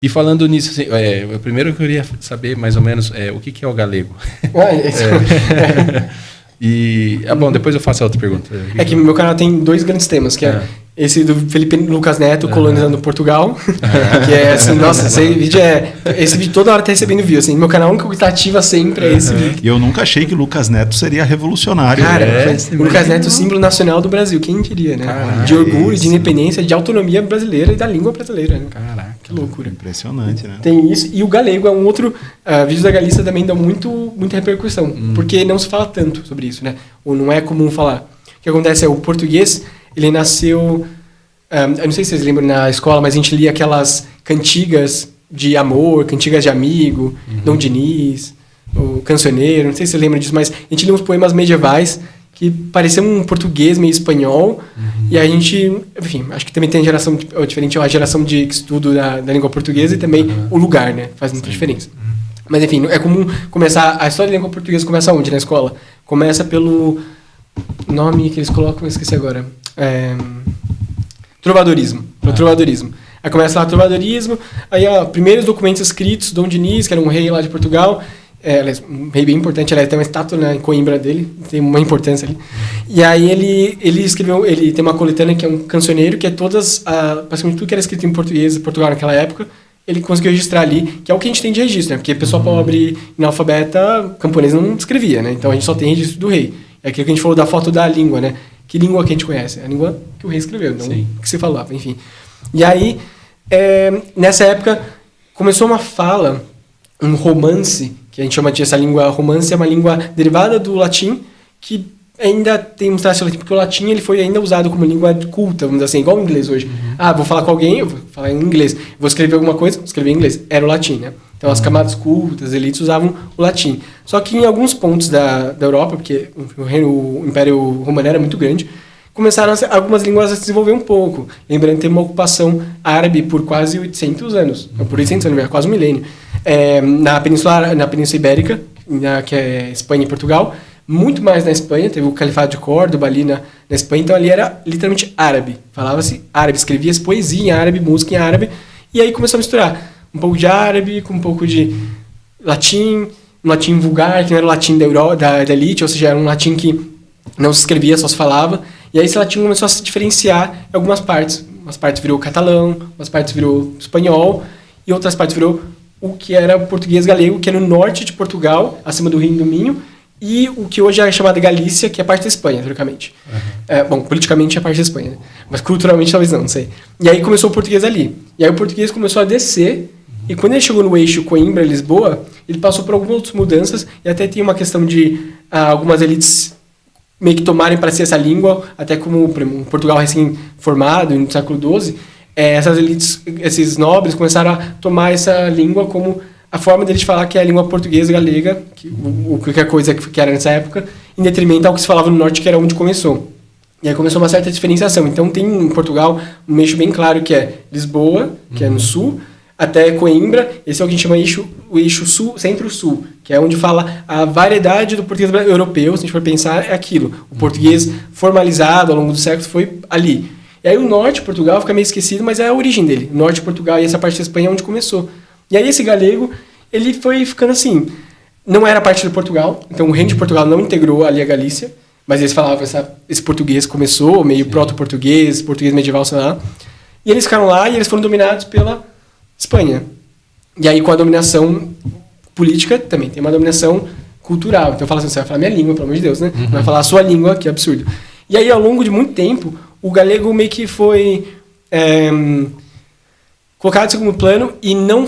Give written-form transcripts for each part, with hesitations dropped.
E falando nisso, assim, o primeiro que eu queria saber, mais ou menos, o que é o galego? Bom, depois eu faço a outra pergunta. É que meu canal tem 2 grandes temas, que é esse do Felipe Lucas Neto colonizando Portugal, que é assim, nossa, esse vídeo toda hora tá recebendo view, assim, meu canal, a única coisa que tá ativa sempre é esse vídeo. E eu nunca achei que Lucas Neto seria revolucionário. Cara, o Lucas Neto é o símbolo nacional do Brasil, quem diria, né? Caraca, de orgulho, de independência, de autonomia brasileira e da língua brasileira, né? Caraca, que loucura. Impressionante, né? Tem isso, e o galego é um outro, vídeos da Galícia também dão muita repercussão, porque não se fala tanto sobre isso, né? Ou não é comum falar. O que acontece é, o português, ele nasceu... eu não sei se vocês lembram na escola, mas a gente lia aquelas cantigas de amor, cantigas de amigo, Dom Diniz, o Cancioneiro, não sei se vocês lembram disso, mas a gente lia uns poemas medievais que pareciam um português meio espanhol, e a gente, enfim, acho que também tem a geração diferente, a geração de estudo da língua portuguesa e também o lugar, né? Faz muita diferença. Mas enfim, é comum começar, a história da língua portuguesa começa onde na escola? Começa pelo nome que eles colocam, eu esqueci agora, trovadorismo. Trovadorismo. Aí começa lá o trovadorismo, aí primeiros documentos escritos, Dom Diniz, que era um rei lá de Portugal, um rei bem importante, tem uma estátua em Coimbra dele, tem uma importância ali. E aí ele escreveu, ele tem uma coletânea que é um cancioneiro, que é praticamente tudo que era escrito em português de Portugal naquela época, ele conseguiu registrar ali, que é o que a gente tem de registro, né? Porque pessoa pobre, analfabeta, camponesa não escrevia, né? Então a gente só tem registro do rei. É aquilo que a gente falou da foto da língua, né? Que língua que a gente conhece? A língua que o rei escreveu, não que se falava, enfim. E aí, nessa época, começou uma fala, um romance, que a gente chama de essa língua romance, é uma língua derivada do latim, que ainda tem um traço latim, porque o latim ele foi ainda usado como língua culta, vamos dizer assim, igual o inglês hoje. Vou falar com alguém, eu vou falar em inglês. Vou escrever alguma coisa, vou escrever em inglês. Era o latim, né? Então as camadas cultas, as elites usavam o latim. Só que em alguns pontos da Europa, porque o Império Romano era muito grande, começaram algumas línguas a se desenvolver um pouco. Lembrando que teve uma ocupação árabe por quase 800 anos. Por 800 anos, quase um milênio. Na Península Ibérica, que é Espanha e Portugal, muito mais na Espanha, teve o Califado de Córdoba ali na Espanha, então ali era literalmente árabe. Falava-se árabe, escrevia-se poesia em árabe, música em árabe, e aí começou a misturar um pouco de árabe com um pouco de latim, um latim vulgar, que não era o latim da elite, ou seja, era um latim que não se escrevia, só se falava, e aí esse latim começou a se diferenciar em algumas partes. Umas partes virou catalão, umas partes virou espanhol, e outras partes virou o que era o português galego, que é no norte de Portugal, acima do Rio e do Minho, e o que hoje é chamado Galícia, que é parte da Espanha, teoricamente. Bom, politicamente é parte da Espanha, né? Mas culturalmente talvez não sei. E aí começou o português ali. E aí o português começou a descer, e quando ele chegou no eixo Coimbra-Lisboa, ele passou por algumas outras mudanças, e até tem uma questão de algumas elites meio que tomarem para si essa língua, até como um Portugal recém-formado, no século XII, essas elites, esses nobres começaram a tomar essa língua como a forma deles falar que é a língua portuguesa galega, qualquer coisa que era nessa época, em detrimento ao que se falava no norte, que era onde começou. E aí começou uma certa diferenciação. Então tem em Portugal um eixo bem claro que é Lisboa, que é no sul, até Coimbra. Esse é o que a gente chama o eixo sul, centro-sul, que é onde fala a variedade do português europeu, se a gente for pensar, é aquilo. O português formalizado ao longo dos séculos foi ali. E aí o norte de Portugal fica meio esquecido, mas é a origem dele. O norte de Portugal e essa parte da Espanha é onde começou. E aí esse galego, ele foi ficando assim, não era parte de Portugal, então o reino de Portugal não integrou ali a Galícia, mas eles falavam esse português começou, meio proto-português, português medieval, sei lá. E eles ficaram lá e eles foram dominados pela Espanha. E aí com a dominação política também tem uma dominação cultural. Então fala assim, você vai falar minha língua, pelo amor de Deus, né? Vai falar a sua língua, que absurdo. E aí ao longo de muito tempo, o galego meio que foi colocado em segundo plano e não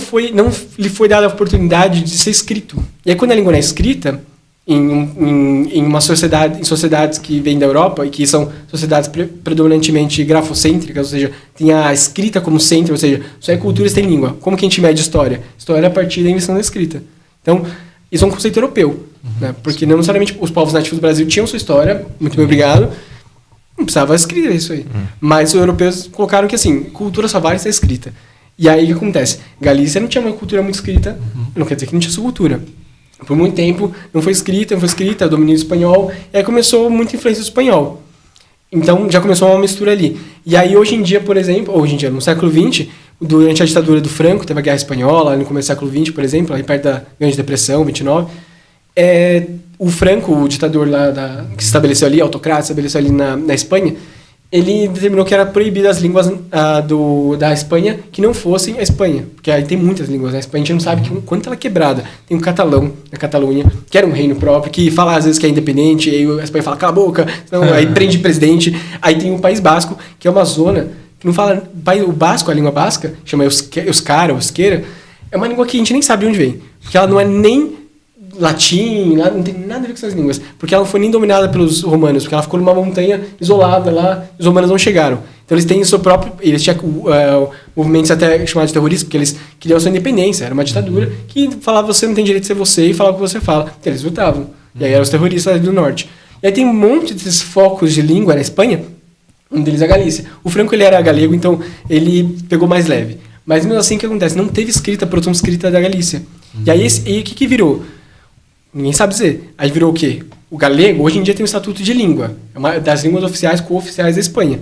lhe foi dada a oportunidade de ser escrito. E aí quando a língua não é escrita, em uma sociedade, em sociedades que vêm da Europa e que são sociedades predominantemente grafocêntricas, ou seja, tem a escrita como centro, ou seja, só é cultura sem língua. Como que a gente mede história? História é a partir da invenção da escrita. Então, isso é um conceito europeu, né? Porque não necessariamente os povos nativos do Brasil tinham sua história, muito bem obrigado, não precisava escrever isso aí. Mas os europeus colocaram que, assim, cultura só vale ser escrita. E aí o que acontece? Galícia não tinha uma cultura muito escrita, não quer dizer que não tinha sua cultura. Por muito tempo não foi escrita, domínio espanhol, e aí começou muita influência do espanhol. Então já começou uma mistura ali. E aí hoje em dia, por exemplo, no século XX, durante a ditadura do Franco, teve a Guerra Espanhola, no começo do século XX, por exemplo, aí perto da Grande Depressão, 29, o Franco, o ditador lá que se estabeleceu ali, autocrata, se estabeleceu ali na Espanha, ele determinou que era proibido as línguas da Espanha que não fossem a Espanha. Porque aí tem muitas línguas na Espanha, a gente não sabe quanto ela é quebrada. Tem o catalão, na Catalunha, que era um reino próprio, que fala às vezes que é independente, e aí a Espanha fala, cala a boca, senão, aí prende presidente. Aí tem o País Basco, que é uma zona que não fala... O basco, a língua basca, chama euskara, eusqueira, é uma língua que a gente nem sabe de onde vem. Porque ela não é nem latim, não tem nada a ver com essas línguas, porque ela não foi nem dominada pelos romanos, porque ela ficou numa montanha isolada lá, os romanos não chegaram. Então eles têm o seu próprio... Eles tinham movimentos até chamados de terroristas, porque eles queriam sua independência, era uma ditadura que falava você não tem direito de ser você e falava o que você fala. Então eles lutavam. E aí eram os terroristas do norte. E aí tem um monte desses focos de língua na Espanha, um deles é a Galícia. O Franco ele era galego, então ele pegou mais leve. Mas mesmo assim, o que acontece? Não teve escrita, produção escrita da Galícia. E aí o que virou? Ninguém sabe dizer. Aí virou o quê? O galego, hoje em dia tem um estatuto de língua. É uma das línguas oficiais co-oficiais da Espanha.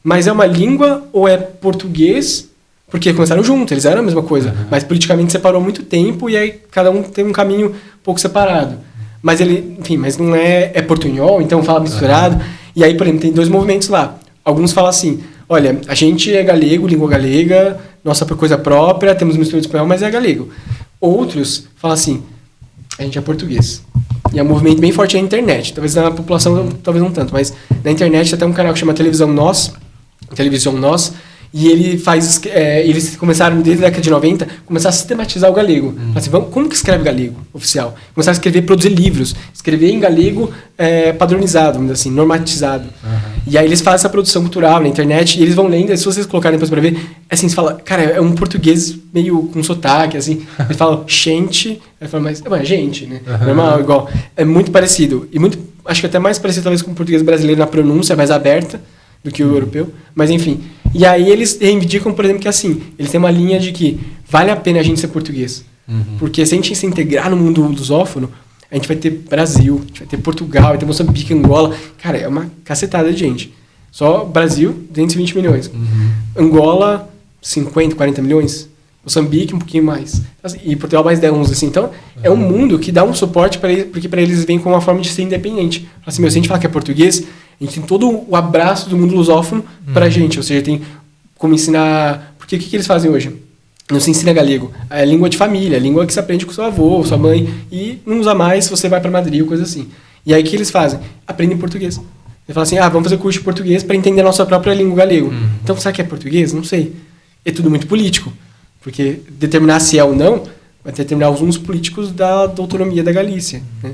Mas é uma língua ou é português? Porque começaram junto, eles eram a mesma coisa. Mas politicamente separou há muito tempo e aí cada um tem um caminho um pouco separado. Mas mas não é portunhol, então fala misturado. E aí, por exemplo, tem 2 movimentos lá. Alguns falam assim, olha, a gente é galego, língua galega, nossa coisa própria, temos mistura de espanhol, mas é galego. Outros falam assim, a gente é português. E é um movimento bem forte na internet. Talvez na população, talvez não tanto, mas na internet tem um canal que chama Televisão Nós, e ele faz... eles começaram, desde a década de 90, começar a sistematizar o galego. Assim, como que escreve galego oficial? Começaram a escrever, produzir livros. Escrever em galego padronizado, vamos dizer assim, normatizado. E aí eles fazem essa produção cultural na internet, e eles vão lendo, e se vocês colocarem depois para ver, assim, você fala, cara, é um português meio com sotaque, assim. Eles falam, gente, aí fala, mas é gente, né? Normal, igual. É muito parecido. E muito, acho que até mais parecido, talvez, com o português brasileiro na pronúncia, mais aberta do que o europeu. Mas, enfim. E aí eles reivindicam, por exemplo, que assim, eles têm uma linha de que vale a pena a gente ser português. Porque se a gente se integrar no mundo lusófono, a gente vai ter Brasil, a gente vai ter Portugal, vai ter Moçambique, Angola. Cara, é uma cacetada de gente. Só Brasil, 220 milhões. Angola, 50, 40 milhões. Moçambique, um pouquinho mais. E Portugal, mais 10, 11, assim. Então, é um mundo que dá um suporte para eles, porque para eles vem com uma forma de ser independente. Assim, se a gente falar que é português, a gente tem todo o abraço do mundo lusófono pra gente. Ou seja, tem como ensinar... Porque o que eles fazem hoje? Não se ensina galego. É língua de família, é língua que se aprende com seu avô, sua mãe, e não usa mais se você vai para Madrid ou coisa assim. E aí o que eles fazem? Aprendem português. Eles falam assim, vamos fazer curso de português para entender a nossa própria língua galego. Então, será que é português? Não sei. É tudo muito político. Porque determinar se é ou não vai determinar os rumos políticos da autonomia da Galícia, né?